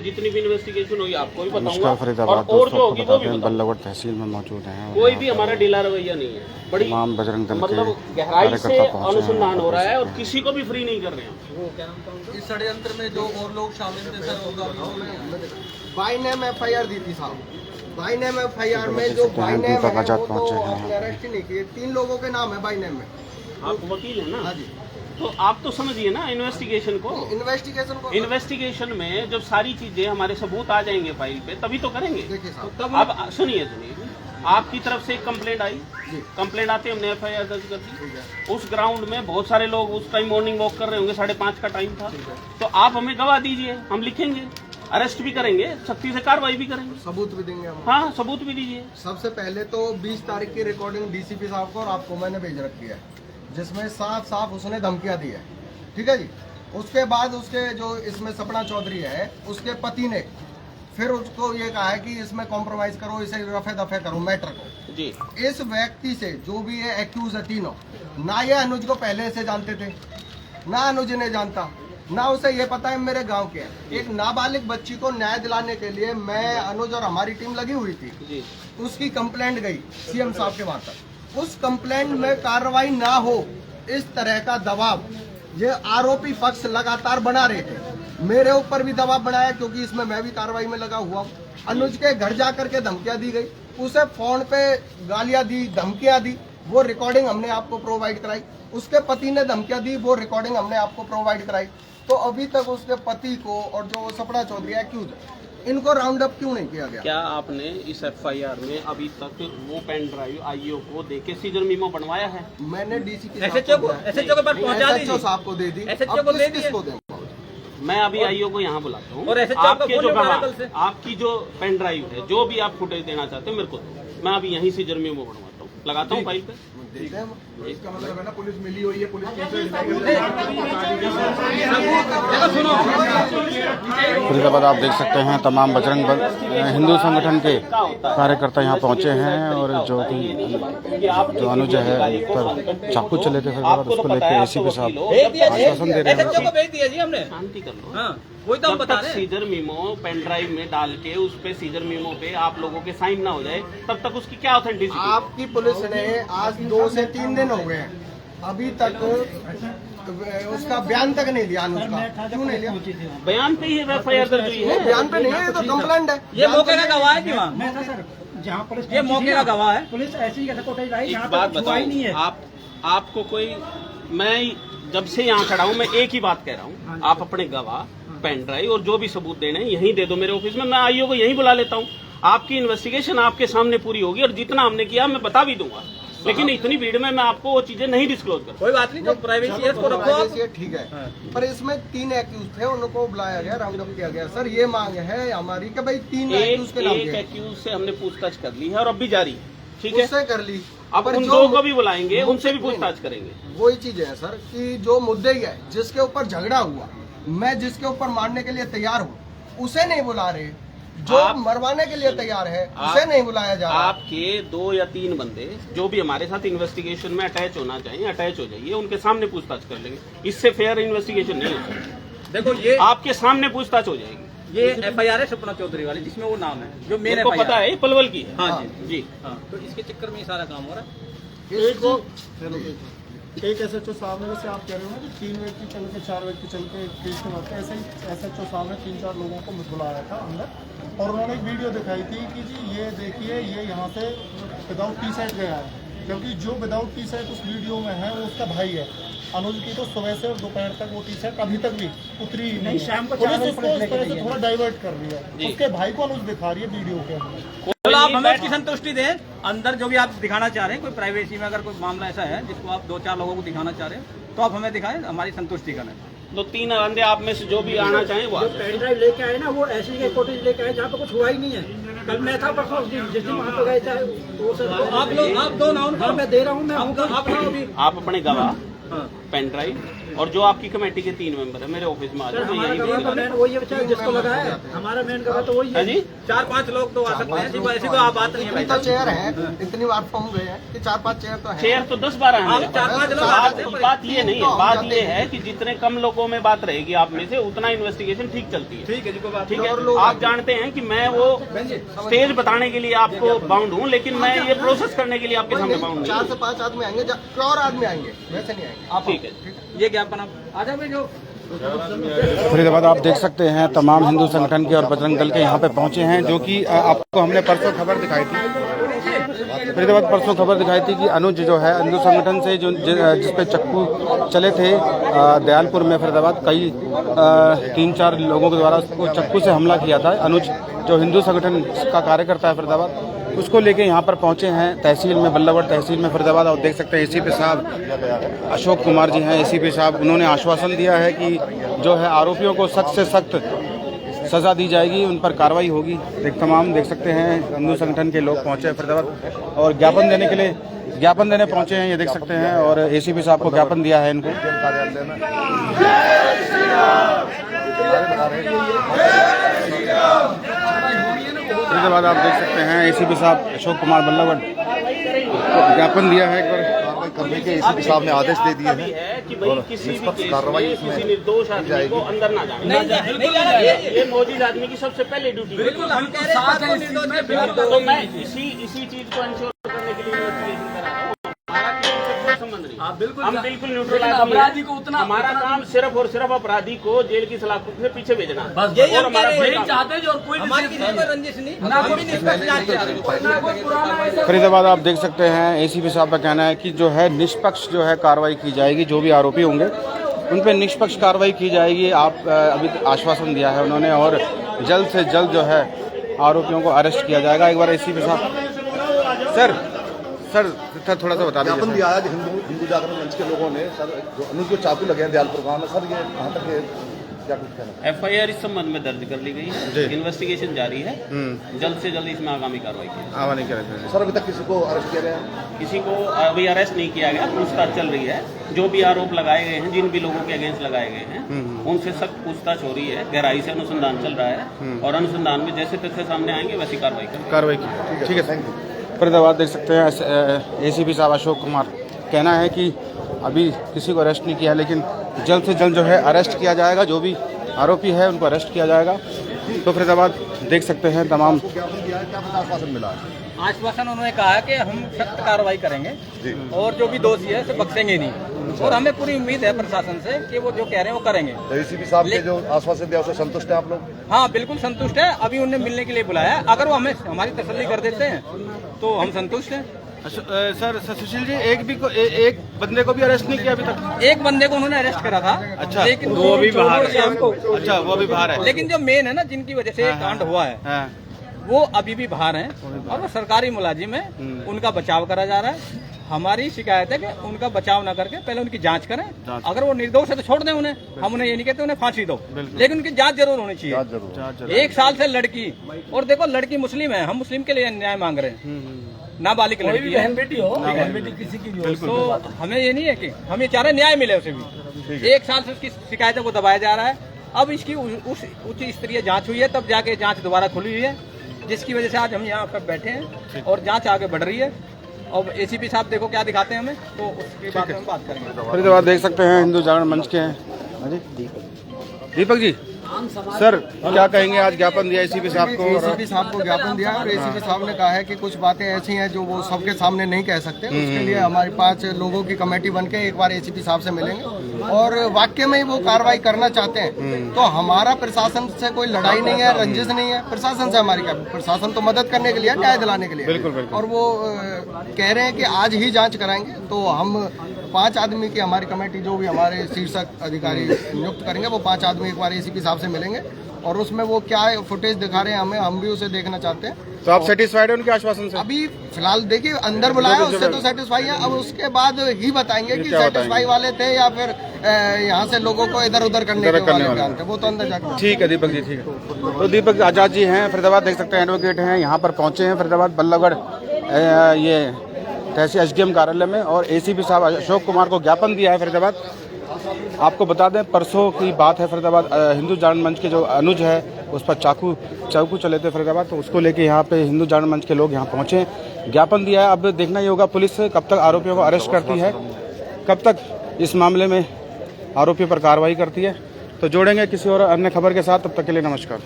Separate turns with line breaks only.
जितनी भी इन्वेस्टिगेशन होगी आपको भी
अनुष्का
बताऊंगा
फरीदाबाद
और जो होगी वो भी बताऊंगा।
बल्लभगढ़ तहसील में मौजूद हैं।
कोई भी हमारा ढीला रवैया नहीं है, बड़ी
तमाम बजरंग दल
मतलब
के
गहराई से
कार्यकर्ता पहुंचे हैं।
अनुसंधान हो रहा है और किसी को भी फ्री नहीं कर रहे हैं।
इस षड्यंत्र में जो और लोग शामिल थे सर होगा।
बाई नेम एफआईआर दी थी साहब। बाई नेम एफआईआर में जो बाई नेम है वो तो आपने अरेस्ट ही नहीं किए। 3 लोगों के नाम है बाई नेम में।
आप वकील है ना?
हाँ जी।
तो आप तो समझिए ना इन्वेस्टिगेशन को। इन्वेस्टिगेशन में जब सारी चीजें हमारे सबूत आ जाएंगे फाइल पे तभी तो करेंगे।
देखिए साहब,
अब सुनिए आपकी तरफ से एक कंप्लेंट आई, कंप्लेंट आते हमने एफआईआर दर्ज कर दी। उस ग्राउंड में बहुत सारे लोग उस टाइम मॉर्निंग वॉक कर रहे होंगे, 5:30 का टाइम था। तो आप हमें गवाह दीजिए, हम लिखेंगे, अरेस्ट भी करेंगे, सख्ती से कार्रवाई भी करेंगे,
सबूत भी देंगे हम।
हाँ सबूत भी दीजिए।
सबसे पहले तो 20 तारीख की रिकॉर्डिंग डीसीपी साहब को और आपको मैंने भेज रखी है, जिसमें साफ साफ उसने धमकियां दी है। ठीक है जी। उसके बाद उसके जो इसमें सपना चौधरी है, उसके पति ने फिर उसको ये कहा है कि इसमें कॉम्प्रोमाइज करो, इसे रफे दफे करो मैटर को
जी।
इस व्यक्ति से जो भी ये एक्यूज है तीनों, ना ये अनुज को पहले से जानते थे, ना अनुज ने जानता, ना उसे ये पता है मेरे गांव के। एक नाबालिग बच्ची को न्याय दिलाने के लिए मैं, अनुज और हमारी टीम लगी हुई थी
जी।
उसकी कंप्लेंट गई सीएम साहब के वहां तक। उस कंप्लेंट में कार्रवाई ना हो, इस तरह का दबाव ये आरोपी पक्ष लगातार बना रहे थे। मेरे ऊपर भी दबाव बनाया क्योंकि इसमें मैं भी कार्रवाई में लगा हुआ हूँ। अनुज के घर जाकर के धमकियां दी गई, उसे फोन पे गालियां दी, धमकियां दी, वो रिकॉर्डिंग हमने आपको प्रोवाइड कराई। उसके पति ने धमकियां दी, वो रिकॉर्डिंग हमने आपको प्रोवाइड कराई। तो अभी तक उसके पति को और जो सपना चौधरी एक्यूज है, इनको राउंड अप क्यों नहीं किया गया?
क्या आपने इस एफआईआर में अभी तक वो पेन ड्राइव आईओ को देके सीजर मीमो बनवाया है?
मैंने डीसी
एसएचओ को
साहब को दे दी।
एसएचओ को दे दी।
किसको दें?
मैं अभी आईओ को यहाँ बुलाता हूँ।
और SHO
आपके जो
कल से
आपकी जो पेन ड्राइव है, जो भी आप फुटेज देना चाहते हो मेरे को दो, मैं अभी यहीं सीजर मीमो बनवाता हूँ, लगाता हूँ फाइल पे।
इसका मतलब है ना पुलिस मिली हुई है, पुलिस
फरीदाबाद आप देख सकते हैं तमाम बजरंग दल हिंदू संगठन के कार्यकर्ता यहाँ पहुंचे हैं और जो कि जो अनुज है पर चाकू चले थे फरीदाबाद, उसको लेकर एसीपी साहब आश्वासन दे रहे हैं।
शांति कर लो।
हाँ, वही तो हम बता रहे हैं।
सीजर मीमो पेन ड्राइव में डाल के उस पे सीजर मीमो पे आप लोगों के साइन ना हो जाए तब तक उसकी क्या ऑथेंटिसिटी?
आपकी पुलिस ने आज 2 से 3 दिन हो गए हैं, अभी तक उसका बयान तक नहीं लिया। अनुज का क्यों नहीं लिया?
बयान पे ही एफआईआर दर्ज हुई है।
बयान पे नहीं है, ये तो कंप्लेंट है।
ये मौके का गवाह है कि वहाँ?
मैं था सर, जहाँ पुलिस
ये मौके का गवाह है।
पुलिस ऐसी ही कोटेज लाई,
एक
यहाँ
बात
पर छुआ ही नहीं है।
बताओ, आपको कोई, मैं जब से यहाँ खड़ा हूँ मैं एक ही बात कह रहा हूँ, आप अपने गवाह, पेन ड्राइव और जो भी सबूत देने हैं यहीं दे दो मेरे ऑफिस में, मैं आईओ को यहीं बुला लेता हूँ। आपकी इन्वेस्टिगेशन आपके सामने पूरी होगी और जितना हमने किया मैं बता भी दूंगा, लेकिन इतनी भीड़ में मैं आपको वो चीजें नहीं डिस्क्लोज कर।
कोई बात नहीं, जो प्राइवेसी है उसको रखो आप।
ठीक है, पर इसमें 3 एक्यूज थे, उनको बुलाया गया, राउंड अप किया गया। सर ये मांग है हमारी कि भाई 3 एक्यूज के नाम
एक एक्यूज से हमने पूछताछ कर ली है और अब भी जारी है। ठीक है,
उससे कर ली।
अब उन 2 को भी बुलाएंगे, उनसे भी पूछताछ करेंगे।
वही चीज है सर कि जो मुद्दे है, जिसके ऊपर झगड़ा हुआ, मैं जिसके ऊपर मारने के लिए तैयार हूँ, उसे नहीं बुला रहे। जो मरवाने के लिए तैयार है उसे नहीं बुलाया जा रहा।
आपके 2 या 3 बंदे जो भी हमारे साथ इन्वेस्टिगेशन में अटैच होना चाहिए, अटैच हो जाइए, उनके सामने पूछताछ कर लेंगे। इससे फेयर इन्वेस्टिगेशन नहीं हो सकती।
देखो ये
आपके सामने पूछताछ हो जाएगी।
ये एफआईआर है सपना चौधरी वाली, जिसमें वो नाम है जो मेन
को पता है, पलवल की है।
हाँ
जी।
हाँ, तो इसके चक्कर में ये सारा काम हो रहा है।
एक एसएचओ साहब ने, जैसे आप कह रहे हो ना कि 3 व्यक्ति चल के 4 व्यक्ति चल के केस के बाद, ऐसे ही एसएचओ साहब ने 3-4 लोगों को बुलाया था अंदर और उन्होंने एक वीडियो दिखाई थी कि जी ये देखिए, ये यहाँ से विदाउट टी शर्ट गया है, क्योंकि जो विदाउट टी शर्ट उस वीडियो में है वो उसका भाई है। अनुज की तो सुबह से दोपहर तक वो टी शर्ट अभी तक भी उतरी ही नहीं।
शाम को
पुलिस उसको इस तरह से थोड़ा डाइवर्ट कर रही है, उसके भाई को अनुज दिखा रही है वीडियो के अंदर।
चलो आप हमें उसकी संतुष्टि दें, अंदर जो भी आप दिखाना चाह रहे हैं, कोई प्राइवेसी में अगर कोई मामला ऐसा है जिसको आप 2-4 लोगों को दिखाना चाह रहे हैं तो आप हमें दिखाएं, हमारी संतुष्टि करें।
तो 3 बंदे आप में से जो भी आना चाहें वो
पेन ड्राइव लेके आए ना, वो ऐसी के कोटेज लेके आए जहाँ पे कुछ हुआ ही नहीं है। कल मैं था, परसों जिस दिन वहाँ पे गए थे वो सर।
आप दो नाम
मैं दे रहा हूँ, मैं
आप अपने गवाह, पेन ड्राइव और जो आपकी कमेटी के 3 मेंबर है मेरे ऑफिस में आ जाए, मैं यही
हमारा
बोलूंगा।
मेन वही है बेचारा जिसको लगा है, हमारा मेन गवाह तो वही
है
है।
जी।
4-5 लोग तो आ सकते हैं जी, ऐसी कोई बात नहीं है
इतनी
भाई
तो चेयर है, इतनी बार फॉर्म गए हैं कि 4-5 चेयर तो है।
चेयर तो 10-12 हैं मेरे पास।
4-5 लोग आ सकते हैं।
बात ये नहीं है, बात ये है कि जितने कम लोगों में बात रहेगी आप में से उतना इन्वेस्टिगेशन ठीक चलती है।
ठीक है जी, कोई बात
ठीक है, आप जानते हैं कि मैं वो स्टेज बताने के लिए आपको बाउंड हूँ, लेकिन मैं ये प्रोसेस करने के लिए आपके सामने बाउंड नहीं
4
हूँ।
से 5 आदमी आएंगे, प्योर आदमी आएंगे, वैसे नहीं आएंगे।
आप
ठीक है।
ये ज्ञापन आप आ जाओ भाई। जो
फरीदाबाद आप देख सकते हैं तमाम हिंदू संगठन के और बजरंग दल के यहाँ पे पहुंचे हैं, जो कि आपको हमने परसों खबर दिखाई थी। फरीदाबाद परसों खबर दिखाई थी कि अनुज जो है हिंदू संगठन से जो जिस पे चक्कू चले थे दयालपुर में फरीदाबाद, कई 3-4 लोगों के द्वारा उसको चक्कू से हमला किया था। अनुज जो हिंदू संगठन का कार्यकर्ता है फरीदाबाद, उसको लेके यहाँ पर पहुँचे हैं तहसील में, बल्लभगढ़ तहसील में फरीदाबाद। आप देख सकते हैं एसीपी साहब अशोक कुमार जी हैं, एसीपी साहब, उन्होंने आश्वासन दिया है कि जो है आरोपियों को सख्त से सख्त सजा दी जाएगी, उन पर कार्रवाई होगी। तमाम देख सकते हैं हिंदू संगठन के लोग पहुंचे हैं फरीदाबाद और ज्ञापन देने के लिए ज्ञापन देने पहुंचे हैं, ये देख सकते हैं। और एसीपी साहब को ज्ञापन दिया है इनको। फरीदाबाद आप देख सकते हैं एसीपी साहब अशोक कुमार बल्लभगढ़ ज्ञापन दिया है एक बार
करने के एसीपी साहब ने आदेश दे दिए
अभी
हैं
है कि भाई किसी भी
निष्पक्ष
केस
कार्रवाई
में
इसमें
किसी निर्दोष आदमी को अंदर ना जाने। ये मौजूद आदमी की सबसे पहले ड्यूटी है।
बिल्कुल हम कह रहे हैं आपको निर्दोष के बिल्कुल
तो मैं इसी चीज को इंश्योर करने के लिए इन्वेस्टिगेशन कर रहा हूँ। हमारा किसी से कोई संबंध नहीं। हम बिल्कुल न्यूट्रल अपराधी को उतना, हमारा काम सिर्फ और सिर्फ अपराधी को जेल की सलाखों से पीछे भेजना।
यही
और
हम
हमारा
कह
कोई
रहे हैं।
काम
चाहते हैं और कोई हमारी किसी को रंजिश नहीं, हम भी निष्पक्ष जांच चाह रहे हैं।
फरीदाबाद आप देख सकते हैं एसीपी साहब का कहना है कि जो है निष्पक्ष जो है कार्रवाई की जाएगी, जो भी आरोपी होंगे उन पर निष्पक्ष कार्रवाई की जाएगी। आप अभी आश्वासन दिया है उन्होंने और जल्द से जल्द जो है आरोपियों को अरेस्ट किया जाएगा। एक बार एसीपी साहब सर थोड़ा सा बता
ज्ञापन
दीजिए।
दिया है हिंदू जागरण मंच के लोगों ने सर, जो अनुज को चाकू लगे हैं दयालपुर गाँव में, सर ये कहाँ तक है, क्या कुछ कहना?
FIR इस संबंध में दर्ज कर ली गई है, इन्वेस्टिगेशन जारी है, जल्द से जल्द इसमें आगामी कार्रवाई की जाएगी।
आवा नहीं करेंगे
सर अभी तक किसी को अरेस्ट किया गया है?
किसी को अभी अरेस्ट नहीं किया गया, पूछताछ चल रही है। जो भी आरोप लगाए गए हैं, जिन भी लोगों के अगेंस्ट लगाए गए हैं, उनसे सख्त पूछताछ हो रही है, गहराई से अनुसंधान चल रहा है और अनुसंधान में जैसे तथ्य सामने आएंगे वैसी कार्रवाई करेंगे।
ठीक है थैंक यू। फरीदाबाद देख सकते हैं एसीपी साहब अशोक कुमार कहना है कि अभी किसी को अरेस्ट नहीं किया, लेकिन जल्द से जल्द जो है अरेस्ट किया जाएगा, जो भी आरोपी है उनको अरेस्ट किया जाएगा। तो फरीदाबाद देख सकते हैं तमाम
ज्ञापन दिया है, क्या पता आश्वासन मिला है?
आश्वासन उन्होंने कहा है कि हम सख्त कार्रवाई करेंगे और जो भी दोषी है उसे बख्शेंगे नहीं, और हमें पूरी उम्मीद है प्रशासन से कि वो जो कह रहे हैं वो करेंगे।
तो एसीपी साहब ने जो आश्वासन दिया उससे संतुष्ट है आप लोग?
हाँ बिल्कुल संतुष्ट है। अभी उन्हें मिलने के लिए बुलाया है, अगर वो हमें हमारी तसल्ली कर देते हैं तो हम संतुष्ट हैं।
सर सुशील जी एक बंदे को भी अरेस्ट नहीं किया अभी तक?
एक बंदे को उन्होंने अरेस्ट करा था,
अच्छा,
लेकिन वो अभी बाहर है।
अच्छा वो अभी बाहर है,
लेकिन जो मेन है ना, जिनकी वजह से ये कांड हुआ है, वो अभी भी बाहर हैं और वो सरकारी मुलाजिम है, उनका बचाव करा जा रहा है। हमारी शिकायत है कि उनका बचाव ना करके पहले उनकी जांच करें। अगर वो निर्दोष है तो छोड़ दें उन्हें, हम उन्हें ये नहीं कहते उन्हें फांसी दो, लेकिन उनकी जांच जरूर होनी चाहिए। 1 साल से लड़की, और देखो लड़की मुस्लिम है, हम मुस्लिम के लिए न्याय मांग रहे हैं, नाबालिग लड़की है,
बेटी हो, बहन बेटी किसी की भी हो।
तो हमें ये नहीं है कि हम ये चाह रहे हैं न्याय मिले उसे भी। 1 साल से उसकी शिकायतों को दबाया जा रहा है। अब इसकी उस उच्च स्तरीय जांच हुई है, तब जाके जांच दोबारा खुली हुई है, जिसकी वजह से आज हम यहाँ पर बैठे हैं और जांच आगे बढ़ रही है। और एसीपी साहब देखो क्या दिखाते हैं हमें, तो उसके बाद हम बात करेंगे।
फरीदाबाद देख सकते हैं हिंदू जागरण मंच के हैं। हाँ जी दीपक जी, सर क्या कहेंगे, आज ज्ञापन दिया एसीपी साहब को?
एसीपी साहब को ज्ञापन दिया और एसीपी साहब ने कहा है कि कुछ बातें ऐसी हैं जो वो सबके सामने नहीं कह सकते। उसके लिए हमारी 5 लोगों की कमेटी बन के एक बार एसीपी साहब से मिलेंगे और वाकई में वो कार्रवाई करना चाहते हैं तो हमारा प्रशासन से कोई लड़ाई नहीं है, रंजिश नहीं है। प्रशासन से हमारी क्या, प्रशासन तो मदद करने के लिए, न्याय दिलाने के लिए।
बिल्कुल।
और वो कह रहे हैं कि आज ही जाँच कराएंगे, तो हम 5 आदमी की हमारी कमेटी, जो भी हमारे शीर्षक अधिकारी नियुक्त करेंगे, वो 5 आदमी एक बार एसीपी साहब से मिलेंगे और उसमें वो क्या फुटेज दिखा रहे हैं हमें, हम भी उसे देखना चाहते हैं।
तो आप सेटिस्फाइड हैं उनके आश्वासन से?
अभी फिलहाल देखिए, अंदर बुलाया उससे तो सेटिस्फाई है, अब उसके बाद ही बताएंगे कि सेटिस्फाई वाले थे या फिर यहाँ से लोगों को इधर उधर करने के वाले थे, वो तो अंदर जाकर।
ठीक है दीपक जी, ठीक है। तो दीपक आजाद जी हैं फरीदाबाद, देख सकते हैं एडवोकेट हैं, यहाँ पर पहुँचे हैं फरीदाबाद बल्लभगढ़ ये तहसील SDM कार्यालय में, और एसीपी साहब अशोक कुमार को ज्ञापन दिया है फरीदाबाद आपको बता दें परसों की बात है, फरीदाबाद हिंदू जागरण मंच के जो अनुज है उस पर चाकू चले थे फरीदाबाद, तो उसको लेके यहाँ पे हिंदू जागरण मंच के लोग यहाँ पहुँचे, ज्ञापन दिया है। अब देखना ये होगा पुलिस कब तक आरोपियों को अरेस्ट करती है, कब तक इस मामले में आरोपियों पर कार्रवाई करती है। तो जोड़ेंगे किसी और अन्य खबर के साथ, तब तक के लिए नमस्कार।